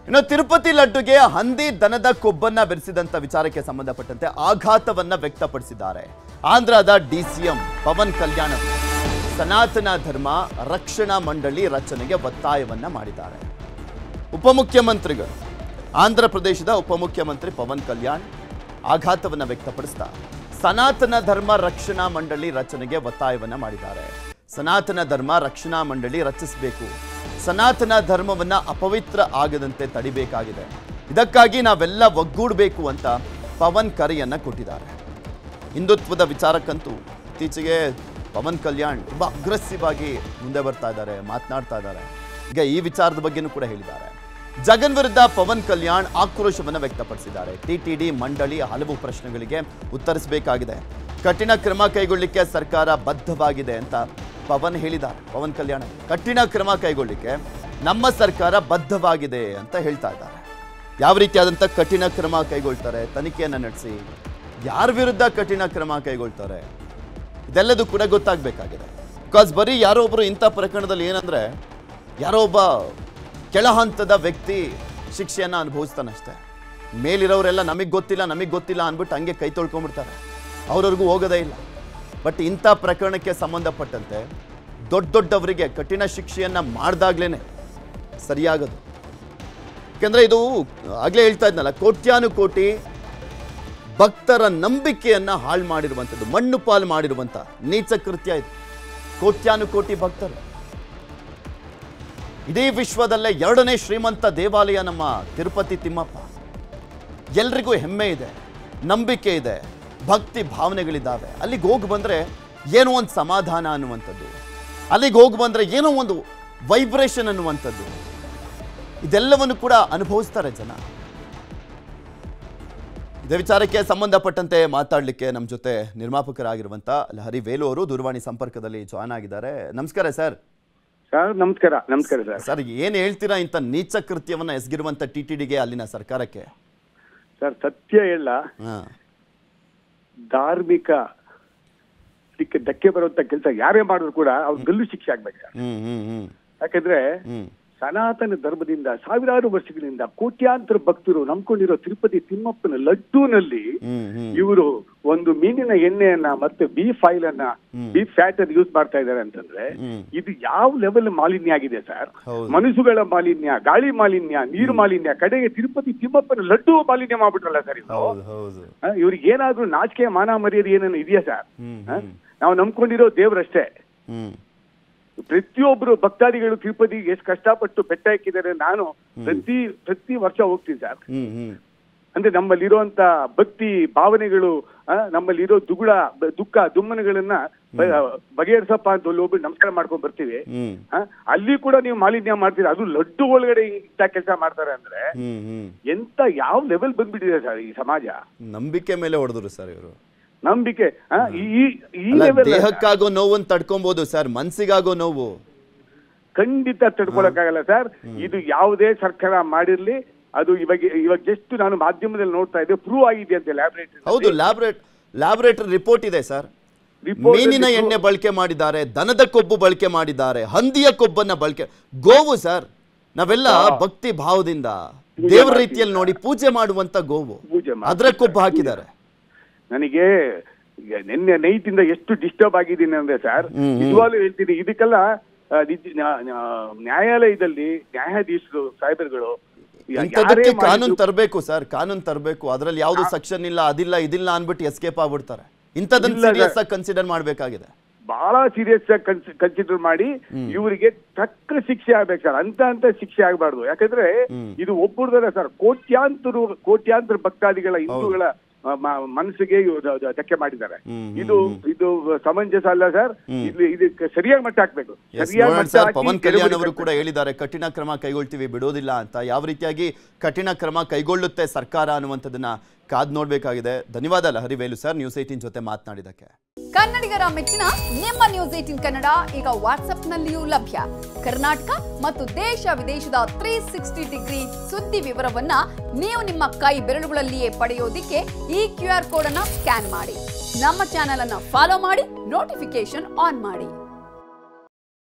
ಇನ್ನು ತಿರುಪತಿ ಲಡ್ಡುಗೆ ಹಂದಿ ದನದ ಕೊಬ್ಬನ್ನ ಬೆರೆಸಿದಂತ ವಿಚಾರಕ್ಕೆ ಸಂಬಂಧಪಟ್ಟಂತೆ ಆಘಾತವನ್ನ ವ್ಯಕ್ತಪಡಿಸಿದ್ದಾರೆ ಆಂಧ್ರದ ಡಿಸಿಎಂ ಪವನ್ ಕಲ್ಯಾಣ್ ಅವರು. ಸನಾತನ ಧರ್ಮ ರಕ್ಷಣಾ ಮಂಡಳಿ ರಚನೆಗೆ ಒತ್ತಾಯವನ್ನ ಮಾಡಿದ್ದಾರೆ. ಉಪಮುಖ್ಯಮಂತ್ರಿಗಳು ಆಂಧ್ರ ಪ್ರದೇಶದ ಉಪಮುಖ್ಯಮಂತ್ರಿ ಪವನ್ ಕಲ್ಯಾಣ್ ಆಘಾತವನ್ನ ವ್ಯಕ್ತಪಡಿಸ್ತಾ ಸನಾತನ ಧರ್ಮ ರಕ್ಷಣಾ ಮಂಡಳಿ ರಚನೆಗೆ ಒತ್ತಾಯವನ್ನ ಮಾಡಿದ್ದಾರೆ. ಸನಾತನ ಧರ್ಮ ರಕ್ಷಣಾ ಮಂಡಳಿ ರಚಿಸಬೇಕು, ಸನಾತನ ಧರ್ಮವನ್ನ ಅಪವಿತ್ರ ಆಗದಂತೆ ತಡಿಬೇಕಾಗಿದೆ, ಇದಕ್ಕಾಗಿ ನಾವೆಲ್ಲ ಒಗ್ಗೂಡಬೇಕು ಅಂತ ಪವನ್ ಕರೆಯನ್ನ ಕೊಟ್ಟಿದ್ದಾರೆ. ಹಿಂದುತ್ವದ ವಿಚಾರಕ್ಕಂತೂ ಇತ್ತೀಚೆಗೆ ಪವನ್ ಕಲ್ಯಾಣ್ ತುಂಬಾ ಅಗ್ರೆಸಿವ್ ಆಗಿ ಮುಂದೆ ಬರ್ತಾ ಇದ್ದಾರೆ, ಮಾತನಾಡ್ತಾ ಇದ್ದಾರೆ. ಈಗ ಈ ವಿಚಾರದ ಬಗ್ಗೆನೂ ಕೂಡ ಹೇಳಿದ್ದಾರೆ. ಜಗನ್ ವಿರುದ್ಧ ಪವನ್ ಕಲ್ಯಾಣ್ ಆಕ್ರೋಶವನ್ನು ವ್ಯಕ್ತಪಡಿಸಿದ್ದಾರೆ. ಟಿಟಿಡಿ ಮಂಡಳಿ ಹಲವು ಪ್ರಶ್ನೆಗಳಿಗೆ ಉತ್ತರಿಸಬೇಕಾಗಿದೆ, ಕಠಿಣ ಕ್ರಮ ಕೈಗೊಳ್ಳಲಿಕ್ಕೆ ಸರ್ಕಾರ ಬದ್ಧವಾಗಿದೆ ಅಂತ ಪವನ್ ಹೇಳಿದ್ದಾರೆ. ಪವನ್ ಕಲ್ಯಾಣ್ ಕಠಿಣ ಕ್ರಮ ಕೈಗೊಳ್ಳಲಿಕ್ಕೆ ನಮ್ಮ ಸರ್ಕಾರ ಬದ್ಧವಾಗಿದೆ ಅಂತ ಹೇಳ್ತಾ ಇದ್ದಾರೆ. ಯಾವ ರೀತಿಯಾದಂಥ ಕಠಿಣ ಕ್ರಮ ಕೈಗೊಳ್ತಾರೆ, ತನಿಖೆಯನ್ನು ನಡೆಸಿ ಯಾರ ವಿರುದ್ಧ ಕಠಿಣ ಕ್ರಮ ಕೈಗೊಳ್ತಾರೆ, ಇದೆಲ್ಲದೂ ಕೂಡ ಗೊತ್ತಾಗಬೇಕಾಗಿದೆ. ಬಿಕಾಸ್ ಬರೀ ಯಾರೋ ಒಬ್ಬರು ಇಂಥ ಪ್ರಕರಣದಲ್ಲಿ ಏನಂದರೆ ಯಾರೋ ಒಬ್ಬ ಕೆಳ ಹಂತದ ವ್ಯಕ್ತಿ ಶಿಕ್ಷೆಯನ್ನು ಅನುಭವಿಸ್ತಾನಷ್ಟೇ, ಮೇಲಿರೋರೆಲ್ಲ ನಮಗೆ ಗೊತ್ತಿಲ್ಲ ಅಂದ್ಬಿಟ್ಟು ಹಂಗೆ ಕೈ ತೊಳ್ಕೊಂಡ್ಬಿಡ್ತಾರೆ, ಅವ್ರವ್ರಿಗೂ ಹೋಗೋದೇ ಇಲ್ಲ. ಬಟ್ ಇಂಥ ಪ್ರಕರಣಕ್ಕೆ ಸಂಬಂಧಪಟ್ಟಂತೆ ದೊಡ್ಡವರಿಗೆ ಕಠಿಣ ಶಿಕ್ಷೆಯನ್ನು ಮಾಡಿದಾಗ್ಲೇ ಸರಿಯಾಗೋದು. ಯಾಕೆಂದರೆ ಇದು ಆಗಲೇ ಹೇಳ್ತಾ ಇದ್ನಲ್ಲ, ಕೋಟ್ಯಾನುಕೋಟಿ ಭಕ್ತರ ನಂಬಿಕೆಯನ್ನು ಹಾಳು ಮಾಡಿರುವಂಥದ್ದು, ಮಣ್ಣು ಪಾಲು ಮಾಡಿರುವಂಥ ನೀಚ ಕೃತ್ಯ ಇದು. ಕೋಟ್ಯಾನುಕೋಟಿ ಭಕ್ತರು, ಇಡೀ ವಿಶ್ವದಲ್ಲೇ 2ನೇ ಶ್ರೀಮಂತ ದೇವಾಲಯ ನಮ್ಮ ತಿರುಪತಿ ತಿಮ್ಮಪ್ಪ. ಎಲ್ರಿಗೂ ಹೆಮ್ಮೆ ಇದೆ, ನಂಬಿಕೆ ಇದೆ, ಭಕ್ತಿ ಭಾವನೆಗಳಿದ್ದಾವೆ. ಅಲ್ಲಿಗೆ ಹೋಗಿ ಬಂದರೆ ಏನೋ ಒಂದು ಸಮಾಧಾನ ಅನ್ನುವಂಥದ್ದು, ಅಲ್ಲಿಗೆ ಹೋಗಿ ಬಂದರೆ ಏನೋ ಒಂದು ವೈಬ್ರೇಷನ್ ಅನ್ನುವಂಥದ್ದು, ಇದೆಲ್ಲವನ್ನು ಕೂಡ ಅನುಭವಿಸ್ತಾರೆ ಜನ. ಇದೇ ವಿಚಾರಕ್ಕೆ ಸಂಬಂಧಪಟ್ಟಂತೆ ಮಾತಾಡಲಿಕ್ಕೆ ನಮ್ಮ ಜೊತೆ ನಿರ್ಮಾಪಕರಾಗಿರುವಂಥ ಲಹರಿ ವೇಲು ಅವರು ದೂರವಾಣಿ ಸಂಪರ್ಕದಲ್ಲಿ ಜಾಯ್ನ್ ಆಗಿದ್ದಾರೆ. ನಮಸ್ಕಾರ ಸರ್. ಸರ್ ನಮಸ್ಕಾರ. ನಮಸ್ಕಾರ ಸರ್. ಸರ್ ಏನು ಹೇಳ್ತೀರಾ ಇಂಥ ನೀಚ ಕೃತ್ಯವನ್ನು ಎಸಗಿರುವಂಥ ಟಿಟಿಡಿಗೆ, ಅಲ್ಲಿನ ಸರ್ಕಾರಕ್ಕೆ? ಸರ್ ಸತ್ಯ ಹೇಳ, ಧಾರ್ಮಿಕ ಧಕ್ಕೆ ಬರುವಂತ ಕೆಲಸ ಯಾರೇ ಮಾಡಿದ್ರು ಕೂಡ ಅವ್ರು ಗಲ್ಲು ಶಿಕ್ಷೆ ಆಗ್ಬೇಕು ಸರ್. ಯಾಕಂದ್ರೆ ಸನಾತನ ಧರ್ಮದಿಂದ ಸಾವಿರಾರು ವರ್ಷಗಳಿಂದ ಕೋಟ್ಯಾಂತರ ಭಕ್ತರು ನಂಬ್ಕೊಂಡಿರೋ ತಿರುಪತಿ ತಿಮ್ಮಪ್ಪನ ಲಡ್ಡೂನಲ್ಲಿ ಇವರು ಒಂದು ಮೀನಿನ ಎಣ್ಣೆಯನ್ನ ಮತ್ತೆ ಬೀಫ್ ಆಯಿಲ್ ಅನ್ನ, ಬೀಫ್ ಫ್ಯಾಟ್ ಅನ್ನು ಯೂಸ್ ಮಾಡ್ತಾ ಇದ್ದಾರೆ ಅಂತಂದ್ರೆ ಇದು ಯಾವ ಲೆವೆಲ್ ಮಾಲಿನ್ಯ ಆಗಿದೆ ಸರ್. ಮನುಷ್ಯಗಳ ಮಾಲಿನ್ಯ, ಗಾಳಿ ಮಾಲಿನ್ಯ, ನೀರು ಮಾಲಿನ್ಯ, ಕಡೆಗೆ ತಿರುಪತಿ ತಿಮ್ಮಪ್ಪನ ಲಡ್ಡು ಮಾಲಿನ್ಯ ಮಾಡ್ಬಿಟ್ರಲ್ಲ ಸರ್ ಇವರು. ಇವ್ರಿಗೆ ಏನಾದ್ರೂ ನಾಚಿಕೆ ಮಾನ ಮರ್ಯಾದೆ ಏನೇನು ಇದೆಯಾ ಸರ್? ನಾವು ನಂಬ್ಕೊಂಡಿರೋ ದೇವ್ರಷ್ಟೇ. ಪ್ರತಿಯೊಬ್ರು ಭಕ್ತಾದಿಗಳು ತಿರುಪತಿ ಎಷ್ಟು ಕಷ್ಟಪಟ್ಟು ಬೆಟ್ಟ ಹಾಕಿದ್ದಾರೆ. ನಾನು ಪ್ರತಿ ವರ್ಷ ಹೋಗ್ತೀನಿ ಸರ್. ಅಂದ್ರೆ ನಮ್ಮಲ್ಲಿರುವಂತ ಭಕ್ತಿ ಭಾವನೆಗಳು, ನಮ್ಮಲ್ಲಿರೋ ದುಃಖ ದುಮ್ಮನಗಳನ್ನ ಬಗೆಹರಿಸಪ್ಪ ಅಂತ ಹೋಗ್ಬಿಟ್ಟು ನಮಸ್ಕಾರ ಮಾಡ್ಕೊಂಡ್ ಬರ್ತೀವಿ. ಅಲ್ಲಿ ಕೂಡ ನೀವು ಮಾಲಿನ್ಯ ಮಾಡ್ತೀರಾ, ಅದು ಲಡ್ಡು ಒಳಗಡೆ ಇಂಥ ಕೆಲಸ ಮಾಡ್ತಾರೆ ಅಂದ್ರೆ ಎಂತ ಯಾವ ಲೆವೆಲ್ ಬಂದ್ಬಿಟ್ಟಿದೆ ಸರ್ ಈ ಸಮಾಜ. ನಂಬಿಕೆ ಮೇಲೆ ಹೊಡೆದ್ರು ಸರ್ ಇವರು. ನಂಬಿಕೆ ದೇಹಕ್ಕಾಗೋ ನೋವನ್ನು ತಡ್ಕೊಬಹುದು ಸರ್, ಮನ್ಸಿಗಾಗೋ ನೋವು ಖಂಡಿತ ತಡ್ಕೊಳಕ್ಕಾಗಲ್ಲ ಸರ್. ಇದು ಯಾವುದೇ ಸರ್ಕಾರ ಮಾಡಿರ್ಲಿ, ಅದು ಇವಾಗ ಜಸ್ಟ್ ನಾನು ಮಾಧ್ಯಮದಲ್ಲಿ ನೋಡ್ತಾ ಇದ್ದೆ, ಪ್ರೂವ್ ಆಗಿದೆ ಅಂತ ಲ್ಯಾಬ್ರೇಟರಿ. ಹೌದು, ಲ್ಯಾಬ್ರೇಟರಿ ರಿಪೋರ್ಟ್ ಇದೆ ಸರ್. ಮೀನಿನ ಎಣ್ಣೆ ಬಳಕೆ ಮಾಡಿದ್ದಾರೆ, ದನದ ಕೊಬ್ಬು ಬಳಕೆ ಮಾಡಿದ್ದಾರೆ, ಹಂದಿಯ ಕೊಬ್ಬನ್ನ ಬಳಕೆ, ಗೋವು ಸರ್. ನಾವೆಲ್ಲ ಭಕ್ತಿ ಭಾವದಿಂದ ದೇವರ ರೀತಿಯಲ್ಲಿ ನೋಡಿ ಪೂಜೆ ಮಾಡುವಂತ ಗೋವು, ಅದರ ಕೊಬ್ಬು ಹಾಕಿದ್ದಾರೆ. ನನಗೆ ನಿನ್ನೆ ನೈಟಿಂದ ಎಷ್ಟು ಡಿಸ್ಟರ್ಬ್ ಆಗಿದ್ದೀನಿ ಅಂದ್ರೆ ಸರ್, ನಿಜವಾಗ್ಲೂ ಹೇಳ್ತೀನಿ, ಇದಕ್ಕೆಲ್ಲ ನ್ಯಾಯಾಲಯದಲ್ಲಿ ನ್ಯಾಯಾಧೀಶರು ಸಾಹೇಬರುಗಳು ಕಾನೂನು ತರಬೇಕು ಸರ್, ಕಾನೂನು ತರಬೇಕು. ಅದ್ರಲ್ಲಿ ಯಾವ್ದು ಸೆಕ್ಷನ್ ಇಲ್ಲ, ಅದಿಲ್ಲ ಇದಿಲ್ಲ ಅನ್ಬಿಟ್ಟು ಎಸ್ಕೇಪ್ ಆಗ್ಬಿಡ್ತಾರೆ. ಇಂಥದನ್ನ ಸೀರಿಯಸ್ ಆಗಿ ಕನ್ಸಿಡರ್ ಮಾಡ್ಬೇಕಾಗಿದೆ, ಬಹಳ ಸೀರಿಯಸ್ ಆಗಿ ಕನ್ಸಿಡರ್ ಮಾಡಿ ಇವರಿಗೆ ತಕ್ಕ ಶಿಕ್ಷೆ ಆಗ್ಬೇಕು ಸರ್. ಅಂತ ಶಿಕ್ಷೆ ಆಗ್ಬಾರ್ದು. ಯಾಕಂದ್ರೆ ಇದು ಒಬ್ಬರದಲ್ಲ ಸರ್, ಕೋಟ್ಯಾಂತರ ಭಕ್ತಾದಿಗಳ ಹಿಂದೂಗಳ ಮನಸ್ಸಿಗೆ ಧಕ್ಕೆ ಮಾಡಿದ್ದಾರೆ. ಇದು ಸಮಂಜಸ ಅಲ್ಲ ಸರ್. ಇದಕ್ಕೆ ಸರಿಯಾಗಿ ಮಟ್ಟ ಹಾಕ್ಬೇಕು. ಪವನ್ ಕಲ್ಯಾಣ್ ಅವರು ಕೂಡ ಹೇಳಿದ್ದಾರೆ, ಕಠಿಣ ಕ್ರಮ ಕೈಗೊಳ್ತೀವಿ, ಬಿಡೋದಿಲ್ಲ ಅಂತ. ಯಾವ ರೀತಿಯಾಗಿ ಕಠಿಣ ಕ್ರಮ ಕೈಗೊಳ್ಳುತ್ತೆ ಸರ್ಕಾರ ಅನ್ನುವಂಥದ್ದನ್ನ ಕಾದ್ ನೋಡ್ಬೇಕಾಗಿದೆ. ಧನ್ಯವಾದ ಲಹರಿ ವೇಲು ಸರ್, ನ್ಯೂಸ್ 18 ಜೊತೆ ಮಾತನಾಡಿದಕ್ಕೆ. ಕನ್ನಡಿಗರ ಮೆಚ್ಚಿನ ನಿಮ್ಮ ನ್ಯೂಸ್ 18 ಕನ್ನಡ ಈಗ ವಾಟ್ಸ್ಆಪ್ನಲ್ಲಿಯೂ ಲಭ್ಯ. ಕರ್ನಾಟಕ ಮತ್ತು ದೇಶ ವಿದೇಶದ 360 ಡಿಗ್ರಿ ಸುದ್ದಿ ವಿವರವನ್ನ ನೀವು ನಿಮ್ಮ ಕೈ ಬೆರಳುಗಳಲ್ಲಿಯೇ ಪಡೆಯೋದಿಕ್ಕೆ ಈ QR ಕೋಡ್ ಅನ್ನು ಸ್ಕ್ಯಾನ್ ಮಾಡಿ. ನಮ್ಮ ಚಾನೆಲ್ ಅನ್ನು ಫಾಲೋ ಮಾಡಿ, ನೋಟಿಫಿಕೇಶನ್ ಆನ್ ಮಾಡಿ.